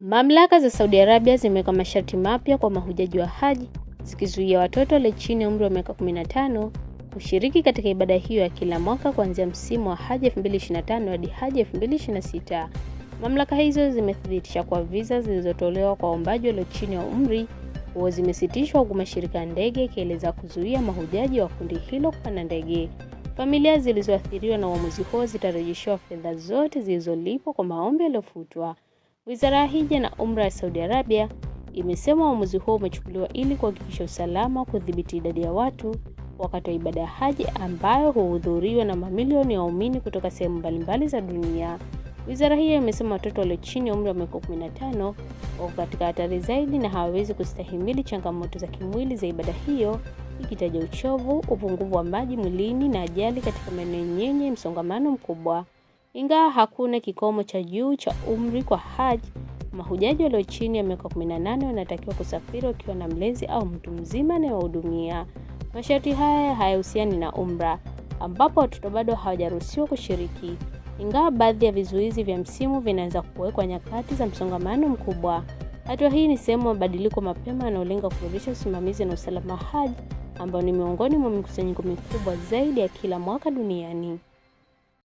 Mamlaka za Saudi Arabia zimeweka masharti mapya kwa mahujaji wa Haji, zikizuia watoto walio chini ya umri wa miaka 15 kushiriki katika ibada hiyo ya kila mwaka kuanzia msimu wa Haji 2025 hadi Haji 2026. Mamlaka hizo zimethibitisha kwa visa zilizotolewa kwa waombaji walio chini ya umri huo zimesitishwa, huku mashirika ya ndege yakieleza kuzuia mahujaji wa kundi hilo kupanda ndege. Familia zilizoathiriwa na uamuzi huo zitarejeshewa fedha zote zilizolipwa kwa maombi yaliyofutwa. Wizara ya Hija na Umra ya Saudi Arabia imesema uamuzi huo umechukuliwa ili kuhakikisha usalama, kudhibiti idadi ya watu wakati wa ibada ya Haji ambayo huhudhuriwa na mamilioni ya waumini kutoka sehemu mbalimbali za dunia. Wizara hiyo imesema watoto walio chini ya umri wa miaka 15 wako katika hatari zaidi na hawawezi kustahimili changamoto za kimwili za ibada hiyo, ikitaja uchovu, upungufu wa maji mwilini na ajali katika maeneo yenye msongamano mkubwa. Ingawa hakuna kikomo cha juu cha umri kwa Haji, mahujaji walio chini ya miaka 18 wanatakiwa kusafiri wakiwa na mlezi au mtu mzima anayewahudumia. Masharti haya hayahusiani na Umra, ambapo watoto bado hawajaruhusiwa kushiriki, ingawa baadhi ya vizuizi vya msimu vinaweza kuwekwa nyakati za msongamano mkubwa. Hatua hii ni sehemu ya mabadiliko mapema yanayolenga kuboresha usimamizi na usalama wa Haji, ambao ni miongoni mwa mikusanyiko mikubwa zaidi ya kila mwaka duniani.